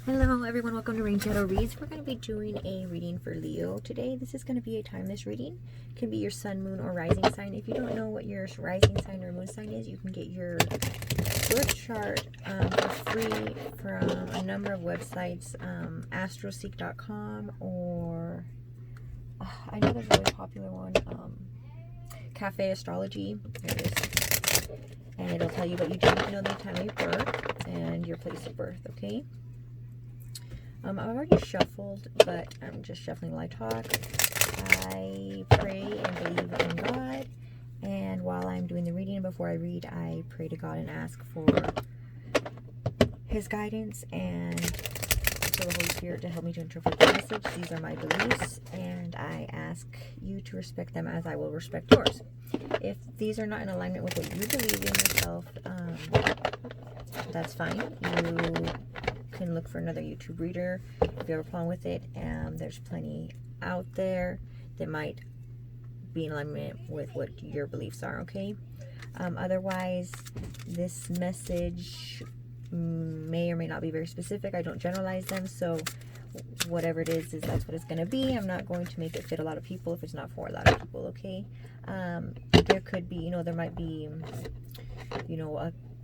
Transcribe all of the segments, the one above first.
Hello everyone, welcome to Rain Shadow Reads. We're going to be doing a reading for Leo today. This is going to be a timeless reading. It can be your sun, moon, or rising sign. If you don't know what your rising sign or moon sign is, you can get your birth chart for free from a number of websites, astroseek.com, or I know there's a really popular one, Cafe Astrology. There it is. And it'll tell you, but you do need to know the time of your birth and your place of birth, okay? I've already shuffled, but I'm just shuffling while I talk. I pray and believe in God, and while I'm doing the reading, before I read, I pray to God and ask for His guidance and for the Holy Spirit to help me to interpret the message. These are my beliefs, and I ask you to respect them as I will respect yours. If these are not in alignment with what you believe in yourself, that's fine. You can look for another YouTube reader if you have a problem with it. There's plenty out there that might be in alignment with what your beliefs are, okay? Otherwise, this message may or may not be very specific. I don't generalize them, so whatever it is that's what it's going to be. I'm not going to make it fit a lot of people if it's not for a lot of people, okay? There could be, there might be,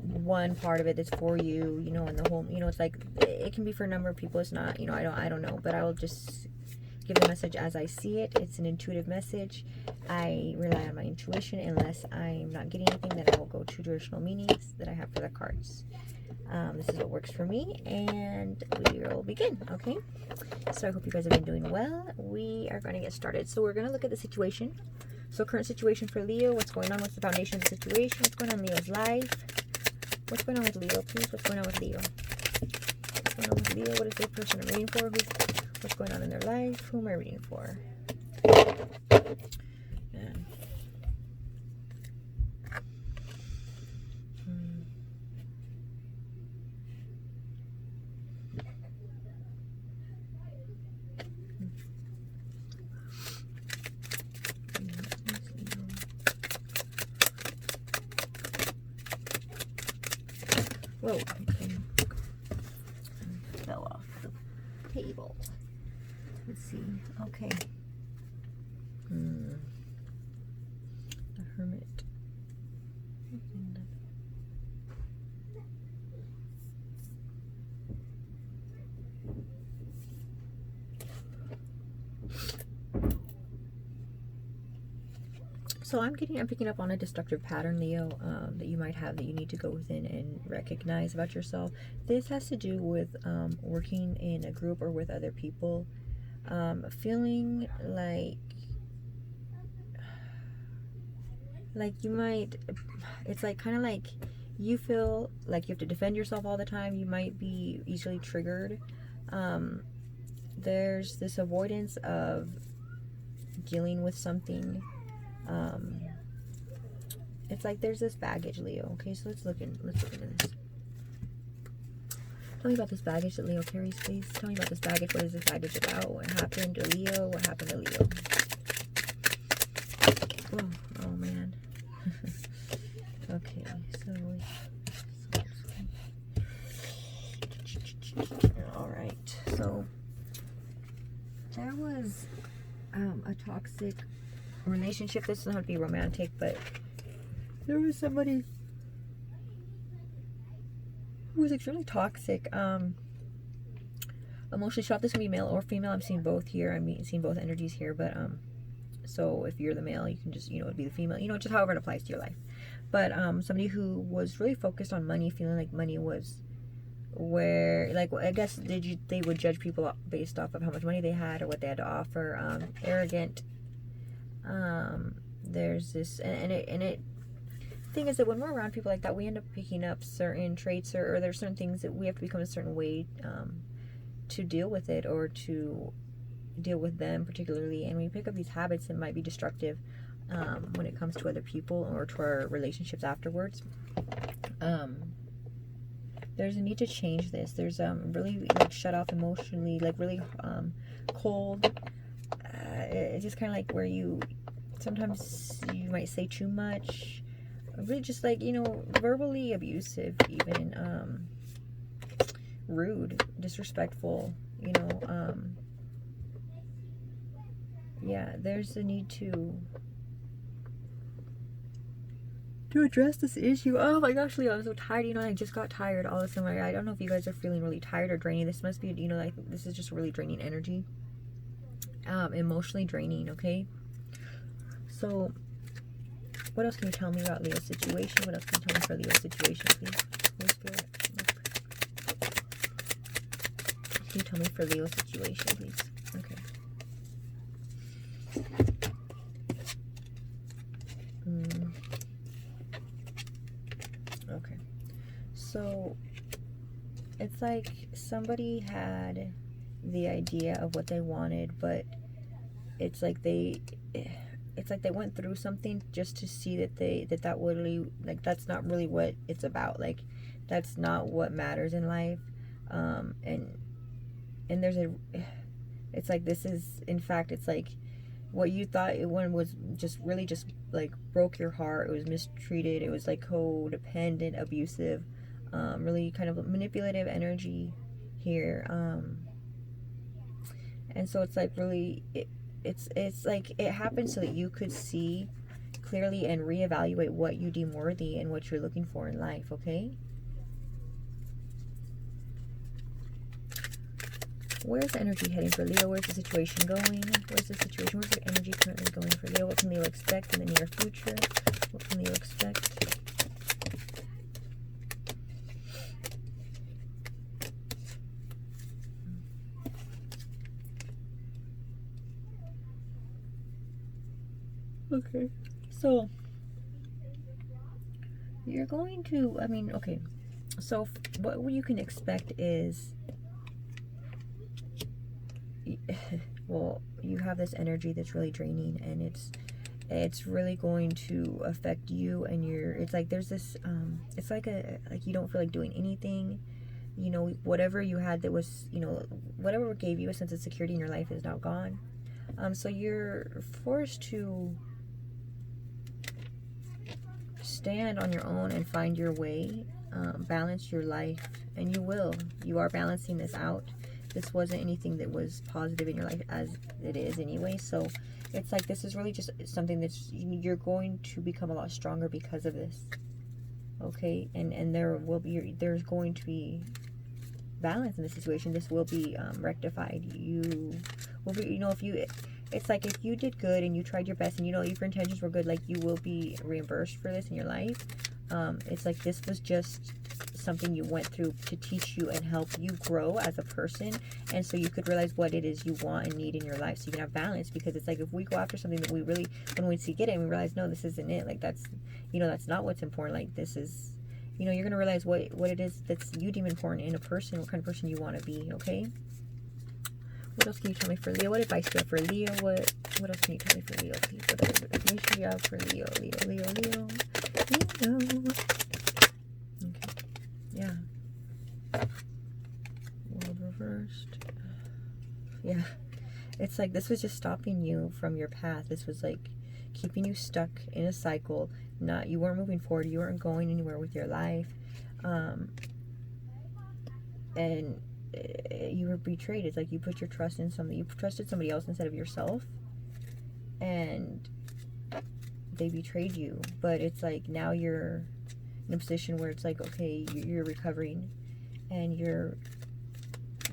one part of it that's for you, and the whole, it's like, it can be for a number of people. It's not, I don't know, but I will just give the message as I see it. It's an intuitive message. I rely on my intuition. Unless I'm not getting anything, then I will go to traditional meanings that I have for the cards. This is what works for me, and we will begin, okay? So I hope you guys have been doing well. We are going to get started. So we're going to look at the situation. So current situation for Leo, what's going on, what's the foundation of the situation, what's going on in Leo's life. What's going on with Leo, please? What's going on with Leo? What's going on with Leo? What is the person I'm reading for? What's going on in their life? Who am I reading for? Man. Whoa, okay. Fell off the table. Let's see. Okay. The Hermit. So I'm picking up on a destructive pattern, Leo, that you might have, that you need to go within and recognize about yourself. This has to do with working in a group or with other people, feeling like you might, it's like kind of like you feel like you have to defend yourself all the time. You might be easily triggered. There's this avoidance of dealing with something. It's like there's this baggage, Leo. Okay, so let's look into this. Tell me about this baggage that Leo carries, please. Tell me about this baggage. What is this baggage about? What happened to Leo? What happened to Leo? Oh man. Okay, all right. So there was a toxic relationship. This doesn't have to be romantic, but there was somebody who was extremely toxic, emotionally shot. This can be male or female. I'm seeing both here. I'm seeing both energies here, but so if you're the male, you can just, it'd be the female, just however it applies to your life. But somebody who was really focused on money, feeling like money was where, like, I guess they would judge people based off of how much money they had or what they had to offer. Arrogant. There's this, and it thing is that when we're around people like that, we end up picking up certain traits, or there's certain things that we have to become a certain way to deal with it, or to deal with them particularly. And we pick up these habits that might be destructive when it comes to other people or to our relationships afterwards. There's a need to change this. There's really like shut off emotionally, like really cold. It's just kind of like where you sometimes you might say too much, really just like, verbally abusive even, rude, disrespectful, you know. Yeah, there's a need to address this issue. Oh my gosh, Leo, I'm so tired. You know, I just got tired all of a sudden. I don't know if you guys are feeling really tired or draining. This must be, you know, like this is just really draining energy. Emotionally draining, okay? So, what else can you tell me about Leo's situation? What else can you tell me for Leo's situation, please? Holy Spirit. Can you tell me for Leo's situation, please? Okay. Okay. So, it's like somebody had the idea of what they wanted, but it's like they went through something just to see that would really, like, that's not really what it's about. Like, that's not what matters in life. And there's it's like, this is, in fact, it's like what you thought it was just really just like broke your heart. It was mistreated. It was like codependent, abusive, really kind of manipulative energy here. And so it's like really, it's like it happened so that you could see clearly and reevaluate what you deem worthy and what you're looking for in life, okay? Where's the energy heading for Leo? Where's the situation going? Where's the situation? Where's the energy currently going for Leo? What can Leo expect in the near future? What can Leo expect? Okay. So, you're going to, I mean, okay. So, what you can expect is, well, you have this energy that's really draining, and it's really going to affect you and it's like there's this it's like you don't feel like doing anything, you know. Whatever you had that was, you know, whatever gave you a sense of security in your life is now gone. So you're forced to stand on your own and find your way, balance your life, and you are balancing this out. This wasn't anything that was positive in your life as it is anyway. So it's like this is really just something that's, you're going to become a lot stronger because of this. Okay? And there's going to be balance in the situation. This will be rectified. You will be, you know, it's like if you did good and you tried your best and, you know, if your intentions were good, like, you will be reimbursed for this in your life. It's like this was just something you went through to teach you and help you grow as a person, and so you could realize what it is you want and need in your life, so you can have balance. Because it's like if we go after something that we really, when we get it and we realize, no, this isn't it, like that's, you know, that's not what's important, like this is, you know, you're gonna realize what it is that's you deem important in a person, what kind of person you want to be. Okay, what else can you tell me for Leo? What advice do you have for Leo? What else can you tell me for Leo, please? What other information do you have for Leo? Leo. Yeah. World reversed. Yeah. It's like this was just stopping you from your path. This was like keeping you stuck in a cycle. You weren't moving forward. You weren't going anywhere with your life. And you were betrayed. It's like you put your trust in somebody. You trusted somebody else instead of yourself. And they betrayed you. But it's like now you're in a position where it's like, okay, you're recovering, and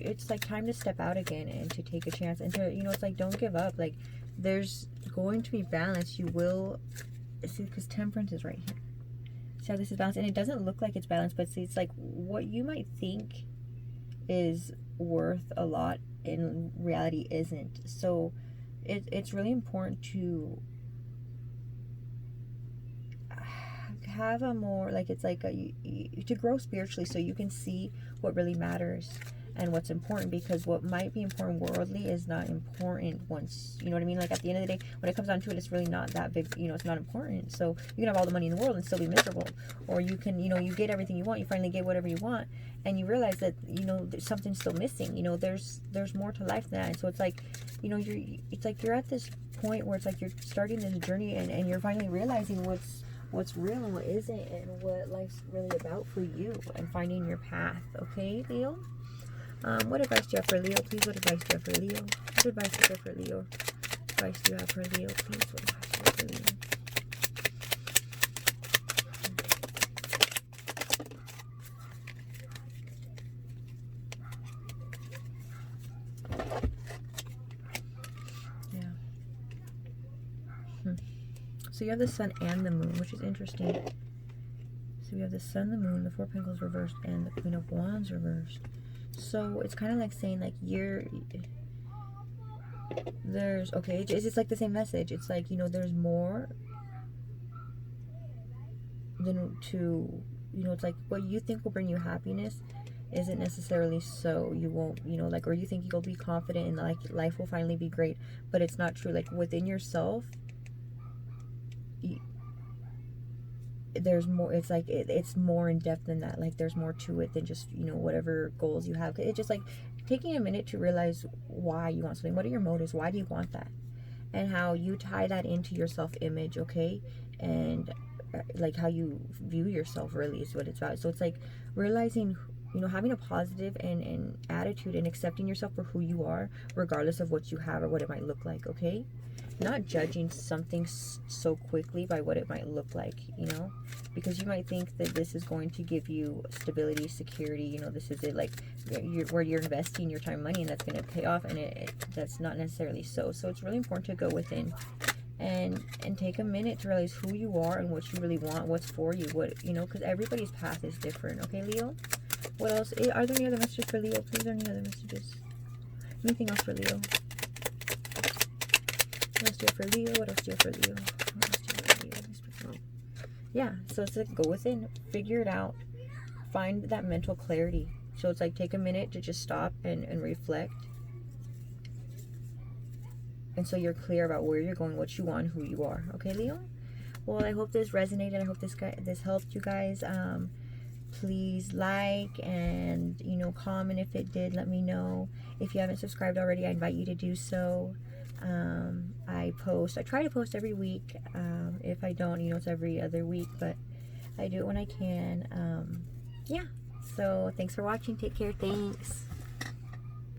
it's like time to step out again and to take a chance, and to, you know, it's like, don't give up. Like, there's going to be balance. You will see, because temperance is right here. See how this is balanced, and it doesn't look like it's balanced, but see, it's like what you might think is worth a lot in reality isn't. So it's really important to have a more, like, it's like to grow spiritually, so you can see what really matters and what's important, because what might be important worldly is not important once, you know what I mean? Like, at the end of the day, when it comes down to it, it's really not that big, you know, it's not important. So you can have all the money in the world and still be miserable, or you can, you know, you get everything you want, you finally get whatever you want, and you realize that, you know, something's still missing. You know, there's more to life than that. And so it's like, you know, it's like you're at this point where it's like you're starting this journey, and you're finally realizing what's real and what isn't, and what life's really about for you, and finding your path. Okay, Leo? What advice do you have for Leo? Please, what advice do you have for Leo? What advice do you have for Leo? Advice do you have for Leo? Please, what advice do you have for Leo? So you have the sun and the moon, which is interesting. So we have the sun, the moon, the Four of Pentacles reversed, and the Queen of Wands reversed. So it's kind of like saying, like, okay, it's like the same message. It's like, you know, there's more than to, you know, it's like what you think will bring you happiness isn't necessarily so. You won't, you know, like, or you think you'll be confident and like life will finally be great, but it's not true. Like within yourself, there's more. It's like it's more in depth than that. Like there's more to it than just, you know, whatever goals you have. It's just like taking a minute to realize why you want something. What are your motives? Why do you want that? And how you tie that into your self-image, okay? And like how you view yourself really is what it's about. So it's like realizing, you know, having a positive and attitude and accepting yourself for who you are, regardless of what you have or what it might look like, okay? Not judging something so quickly by what it might look like, you know, because you might think that this is going to give you stability, security, you know, this is it, like where you're investing your time and money, and that's going to pay off, and that's not necessarily so. So it's really important to go within and take a minute to realize who you are and what you really want, what's for you, what, you know, because everybody's path is different, okay, Leo? What else? Are there any other messages for Leo? Please, are any other messages? Anything else for Leo? What else do you have for Leo? What else do you have for Leo? What else do you have for Leo? Yeah, so it's like go within, figure it out, find that mental clarity. So it's like take a minute to just stop and reflect. And so you're clear about where you're going, what you want, who you are. Okay, Leo? Well, I hope this resonated. I hope this helped you guys. Please like and, you know, comment if it did. Let me know. If you haven't subscribed already, I invite you to do so. I try to post every week. If I don't, you know, it's every other week, but I do it when I can. Yeah, so thanks for watching. Take care. Thanks.